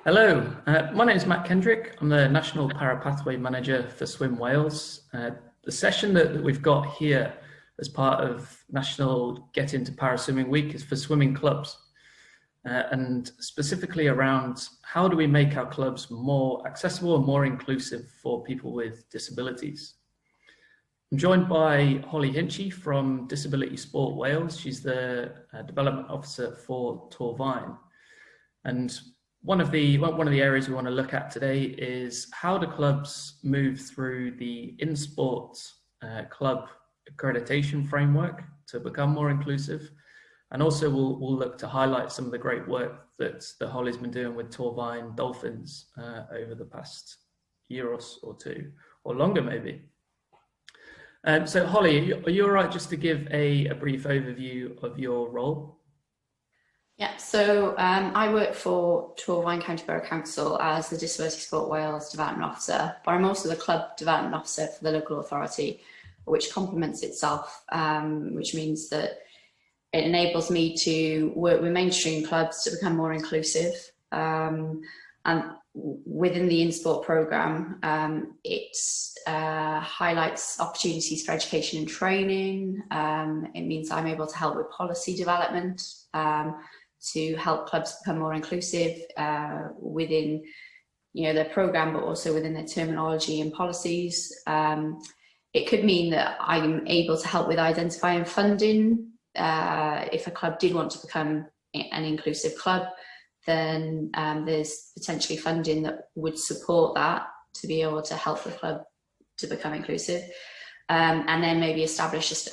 Hello, my name is Matt Kendrick. I'm the National Para Pathway Manager for Swim Wales. The session that we've got here as part of National Get Into Para Swimming Week is for swimming clubs, and specifically around how do we make our clubs more accessible and more inclusive for people with disabilities. I'm joined by Holly Hinchy from Disability Sport Wales. She's the Development Officer for Torfaen. And one of the areas we want to look at today is how do clubs move through the Insport club accreditation framework to become more inclusive, and also we'll look to highlight some of the great work that Holly's been doing with Torfaen Dolphins over the past year or two, or longer maybe. So Holly, are you all right just to give a brief overview of your role? Yeah, so I work for Torfaen County Borough Council as the Disability Sport Wales Development Officer, but I'm also the Club Development Officer for the local authority, which complements itself, which means that it enables me to work with mainstream clubs to become more inclusive. And within the Insport programme, it highlights opportunities for education and training. It means I'm able to help with policy development, to help clubs become more inclusive within, their programme, but also within their terminology and policies. It could mean that I'm able to help with identifying funding. If a club did want to become an inclusive club, then there's potentially funding that would support that to be able to help the club to become inclusive. And then maybe establish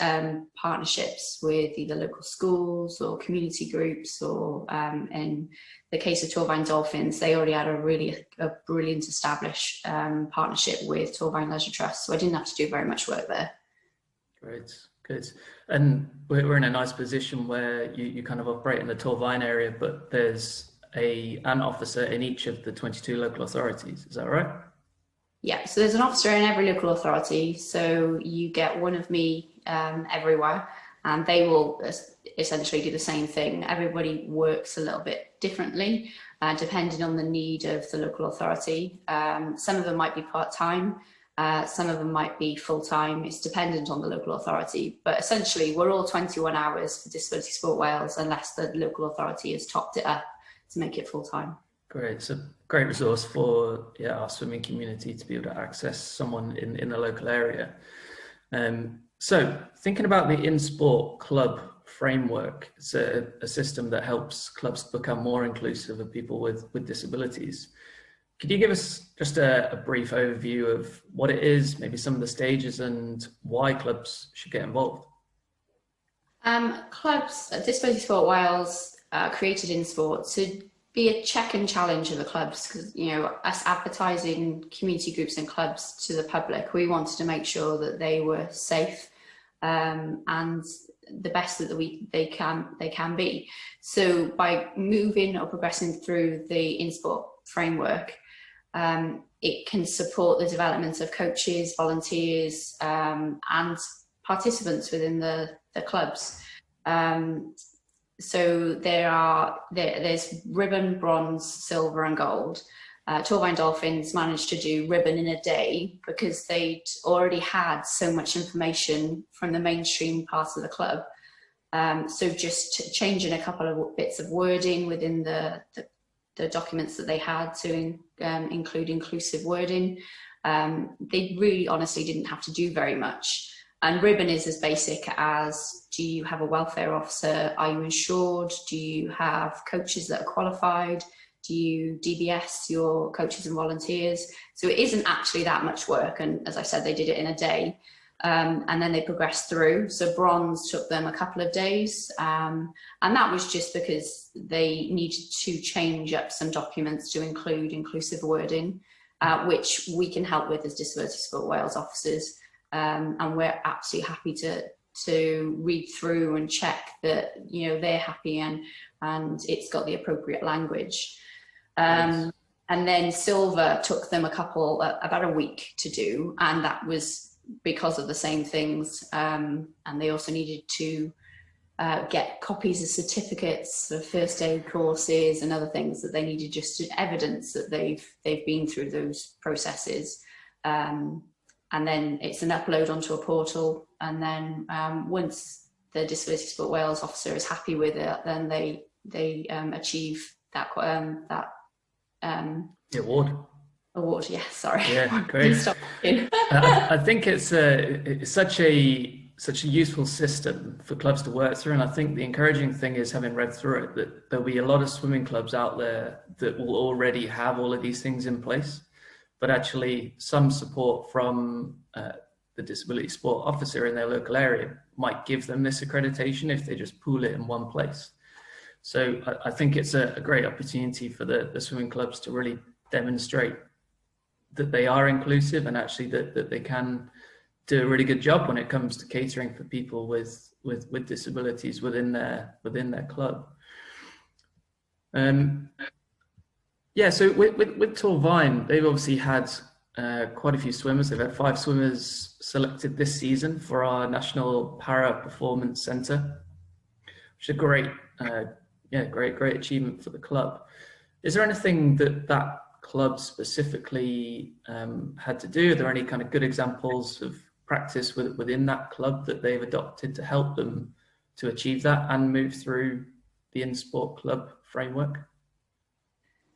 partnerships with either local schools or community groups, or in the case of Torfaen Dolphins, they already had a brilliant established partnership with Torfaen Leisure Trust, so I didn't have to do very much work there. Great, good. And we're in a nice position where you kind of operate in the Torfaen area, but there's an officer in each of the 22 local authorities, is that right? Yeah, so there's an officer in every local authority, so you get one of me everywhere, and they will essentially do the same thing. Everybody works a little bit differently, depending on the need of the local authority. Some of them might be part-time, some of them might be full-time. It's dependent on the local authority, but essentially we're all 21 hours for Disability Sport Wales unless the local authority has topped it up to make it full-time. Great, so great resource for our swimming community to be able to access someone in the local area. So thinking about the Insport club framework, it's a system that helps clubs become more inclusive of people with disabilities. Could you give us just a brief overview of what it is, maybe some of the stages, and why clubs should get involved? Clubs, Disability Sport Wales created Insport to be a check and challenge of the clubs, because us advertising community groups and clubs to the public, we wanted to make sure that they were safe and the best that they can be. So by moving or progressing through the Insport framework, it can support the development of coaches, volunteers, and participants within the clubs. So there's ribbon, bronze, silver and gold. Torfaen Dolphins managed to do ribbon in a day because they'd already had so much information from the mainstream part of the club. So just changing a couple of bits of wording within the documents that they had to include inclusive wording. They really honestly didn't have to do very much. And ribbon is as basic as, do you have a welfare officer? Are you insured? Do you have coaches that are qualified? Do you DBS your coaches and volunteers? So it isn't actually that much work. And as I said, they did it in a day. And then they progressed through. So bronze took them a couple of days. And that was just because they needed to change up some documents to include inclusive wording, which we can help with as Disability Sport Wales officers. And we're absolutely happy to read through and check that they're happy and it's got the appropriate language. Nice. And then silver took them about a week to do, and that was because of the same things. And they also needed to get copies of certificates of first aid courses and other things that they needed, just to evidence that they've been through those processes. And then it's an upload onto a portal, and then once the Disability Sport Wales officer is happy with it, then they achieve that the award. Award. Yeah, sorry. Yeah, great. I think it's such a useful system for clubs to work through, and I think the encouraging thing is, having read through it, that there'll be a lot of swimming clubs out there that will already have all of these things in place, but actually some support from the disability sport officer in their local area might give them this accreditation if they just pool it in one place. So I think it's a great opportunity for the swimming clubs to really demonstrate that they are inclusive, and actually that they can do a really good job when it comes to catering for people with disabilities within their club. Yeah, so with Torvine, they've obviously had quite a few swimmers. They've had 5 swimmers selected this season for our National Para Performance Centre, which is a great achievement for the club. Is there anything that club specifically had to do? Are there any kind of good examples of practice within that club that they've adopted to help them to achieve that and move through the Insport club framework?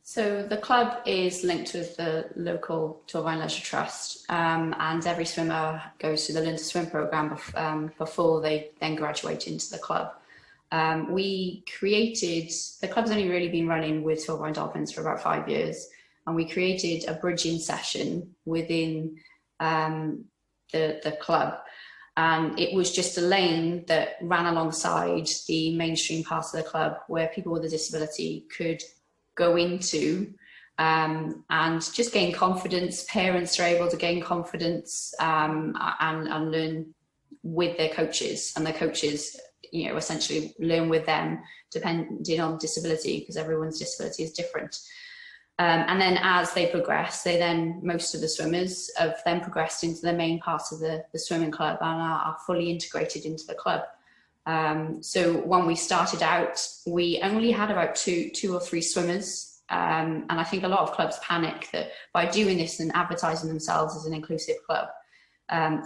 So the club is linked with the local Torvine Leisure Trust, and every swimmer goes through the Learn to Swim programme before they then graduate into the club. The club's only really been running with Torvine Dolphins for about 5 years, and we created a bridging session within the club. And it was just a lane that ran alongside the mainstream part of the club where people with a disability could go into and just gain confidence. Parents are able to gain confidence and learn with their coaches, and their coaches, essentially learn with them depending on disability, because everyone's disability is different. And then as they progress, most of the swimmers have then progressed into the main part of the swimming club and are fully integrated into the club. So when we started out, we only had about two or three swimmers. And I think a lot of clubs panic that by doing this and advertising themselves as an inclusive club,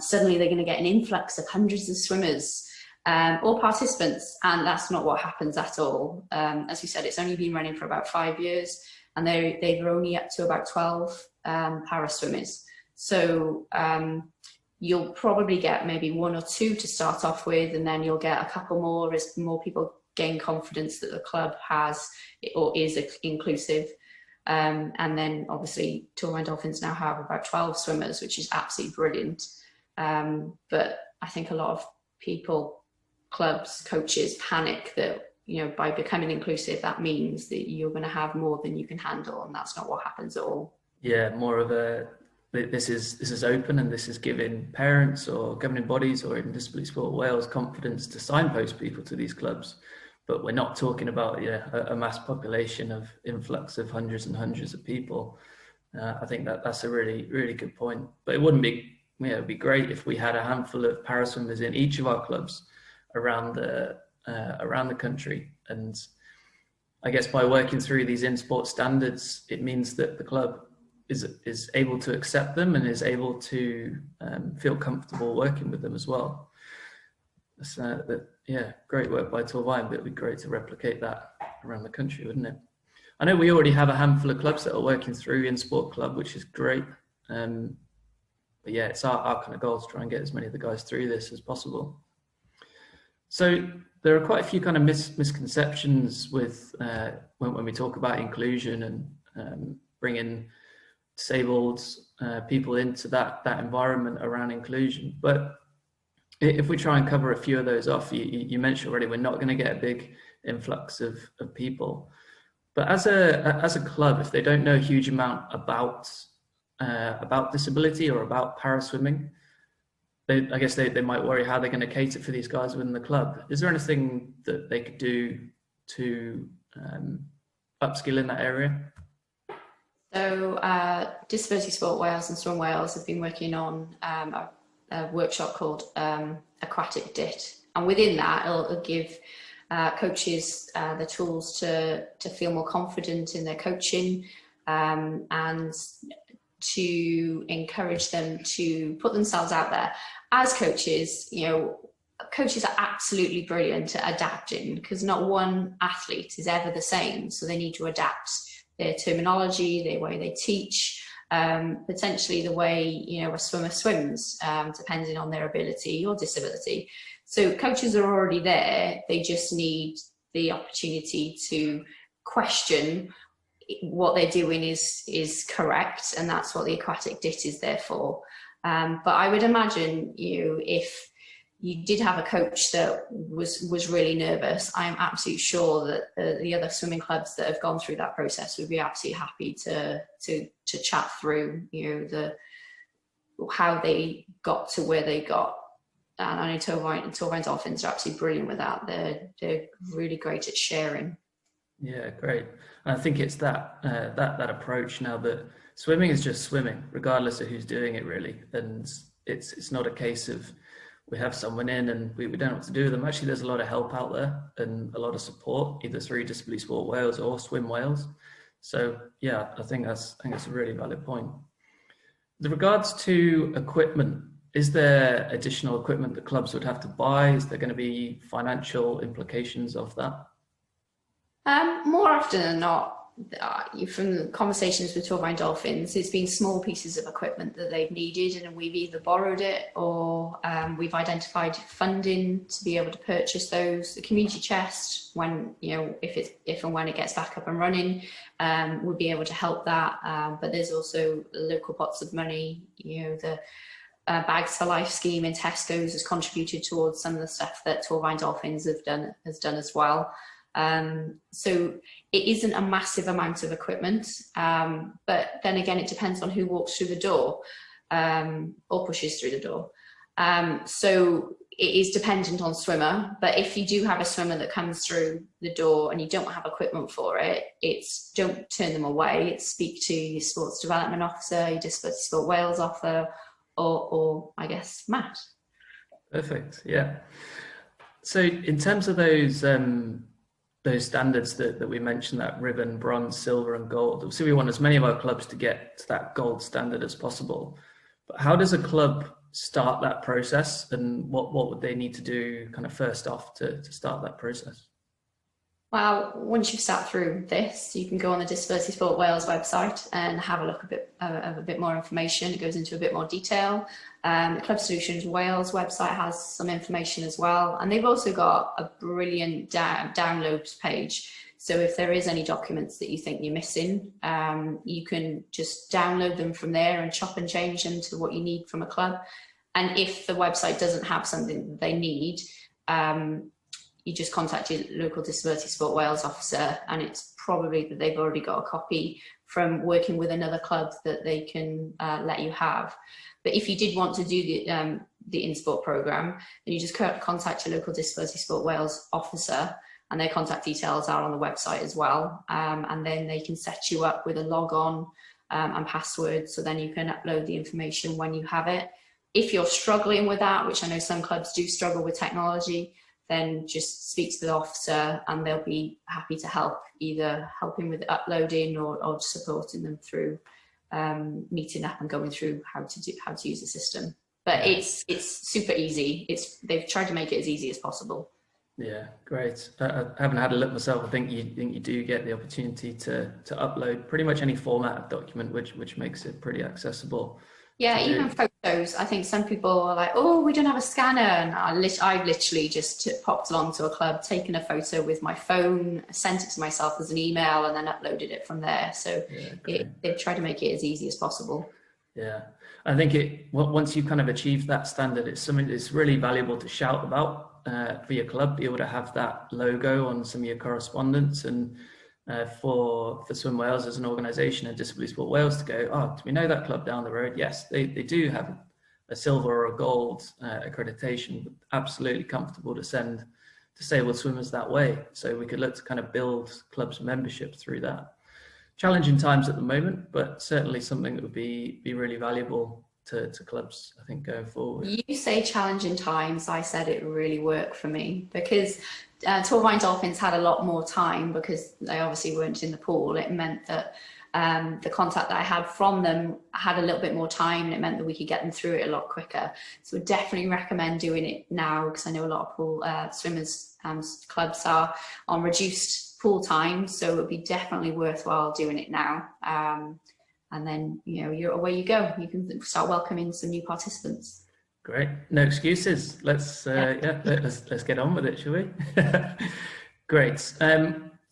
suddenly they're going to get an influx of hundreds of swimmers or participants. And that's not what happens at all. As we said, it's only been running for about 5 years, and they're only up to about 12 para swimmers. So you'll probably get maybe 1 or 2 to start off with, and then you'll get a couple more as more people gain confidence that the club has or is inclusive. And then obviously Torvine Dolphins now have about 12 swimmers, which is absolutely brilliant. But I think a lot of people, clubs, coaches panic that, by becoming inclusive, that means that you're going to have more than you can handle, and that's not what happens at all. Yeah, more of this is open, and this is giving parents or governing bodies or even Disability Sport Wales confidence to signpost people to these clubs. But we're not talking about a mass population of influx of hundreds and hundreds of people. I think that's a really, really good point. But it wouldn't be, it'd be great if we had a handful of paraswimmers in each of our clubs around the country. And I guess by working through these Insport standards, it means that the club is able to accept them and is able to feel comfortable working with them as well. Great work by Torvine, but it'd be great to replicate that around the country, wouldn't it? I know we already have a handful of clubs that are working through Insport Club, which is great. But yeah, it's our kind of goal to try and get as many of the guys through this as possible. So there are quite a few kind of misconceptions with when we talk about inclusion and bringing disabled people into that environment around inclusion. But if we try and cover a few of those off, you mentioned already, we're not going to get a big influx of people. But as a club, if they don't know a huge amount about disability or about paraswimming, I guess they might worry how they're going to cater for these guys within the club. Is there anything that they could do to upskill in that area? So Disability Sport Wales and Swim Wales have been working on a workshop called Aquatic DIT, And within that, it'll give coaches the tools to feel more confident in their coaching, and to encourage them to put themselves out there. As coaches, coaches are absolutely brilliant at adapting, because not one athlete is ever the same. So they need to adapt their terminology, the way they teach, potentially the way, a swimmer swims, depending on their ability or disability. So coaches are already there. They just need the opportunity to question what they're doing is correct, and that's what the aquatic DIT is there for. But I would imagine, if you did have a coach that was really nervous, I'm absolutely sure that the other swimming clubs that have gone through that process would be absolutely happy to chat through, how they got to where they got. And I know Torvine Dolphins are absolutely brilliant with that. They're really great at sharing. Yeah, great. And I think it's that approach now, that swimming is just swimming, regardless of who's doing it, really. And it's not a case of we have someone in and we don't know what to do with them. Actually, there's a lot of help out there and a lot of support, either through Disability Sport Wales or Swim Wales. So yeah, I think that's a really valid point. With regards to equipment, is there additional equipment that clubs would have to buy? Is there going to be financial implications of that? More often than not, from the conversations with Torvine Dolphins, it's been small pieces of equipment that they've needed, and we've either borrowed it or we've identified funding to be able to purchase those. The community chest, when if and when it gets back up and running, we'll be able to help that. But there's also local pots of money. The Bags for Life scheme in Tesco's has contributed towards some of the stuff that Torvine Dolphins has done as well. So it isn't a massive amount of equipment, but then again, it depends on who walks through the door, or pushes through the door. So it is dependent on swimmer, but if you do have a swimmer that comes through the door and you don't have equipment for it, don't turn them away. It's speak to your sports development officer, your Disability Sport Wales officer, or I guess Matt. Perfect. Yeah. So in terms of those standards that we mentioned, that ribbon, bronze, silver and gold, so we want as many of our clubs to get to that gold standard as possible. But how does a club start that process, and what would they need to do kind of first off to start that process? Well, once you've sat through this, you can go on the Disability Sport Wales website and have a look a bit more information. It goes into a bit more detail. The Club Solutions Wales website has some information as well, and they've also got a brilliant downloads page. So if there is any documents that you think you're missing, you can just download them from there and chop and change them to what you need from a club. And if the website doesn't have something that they need, you just contact your local Disability Sport Wales officer, and it's probably that they've already got a copy from working with another club that they can let you have. But if you did want to do the Insport programme, then you just contact your local Disability Sport Wales officer, and their contact details are on the website as well. And then they can set you up with a log on and password, so then you can upload the information when you have it. If you're struggling with that, which I know some clubs do struggle with technology, then just speak to the officer and they'll be happy to help, either helping with uploading or supporting them through meeting up and going through how to use the system. But it's super easy. They've tried to make it as easy as possible. Yeah, great. I haven't had a look myself. I think you do get the opportunity to upload pretty much any format of document, which makes it pretty accessible. Yeah, even photos. I think some people are like, oh, we don't have a scanner. And I've literally just popped along to a club, taken a photo with my phone, sent it to myself as an email, and then uploaded it from there. So they've tried to make it as easy as possible. Yeah, I think once you kind of achieve that standard, it's something that's really valuable to shout about for your club, be able to have that logo on some of your correspondence, and for Swim Wales as an organisation and Disability Sport Wales to go, oh, do we know that club down the road? Yes, they do have a silver or a gold accreditation, but absolutely comfortable to send disabled swimmers that way. So we could look to kind of build clubs membership through that. Challenging times at the moment, but certainly something that would be really valuable to clubs, I think, going forward. You say challenging times. I said it really worked for me because Torvine Dolphins had a lot more time because they obviously weren't in the pool. It meant that the contact that I had from them had a little bit more time, and it meant that we could get them through it a lot quicker. So I definitely recommend doing it now, because I know a lot of pool swimmers clubs are on reduced pool time, so it would be definitely worthwhile doing it now. And then, you know, away you go. You can start welcoming some new participants. Great. No excuses. Let's let's get on with it, shall we? Great.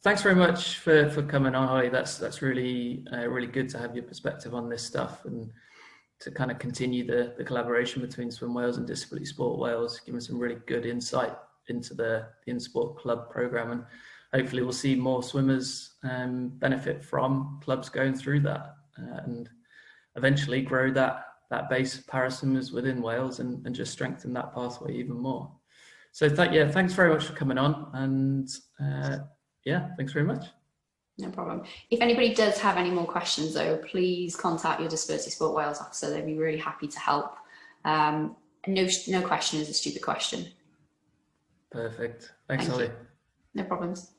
Thanks very much for coming on, Holly. That's really really good to have your perspective on this stuff, and to kind of continue the collaboration between Swim Wales and Disability Sport Wales, giving some really good insight into the Insport club program, and hopefully we'll see more swimmers benefit from clubs going through that, and eventually grow that base of paraswimmers within Wales, and just strengthen that pathway even more. So thanks very much for coming on, and thanks very much. No problem. If anybody does have any more questions though, please contact your Disability Sport Wales officer. They'd be really happy to help. No question is a stupid question. Perfect. Thanks, Holly. No problems.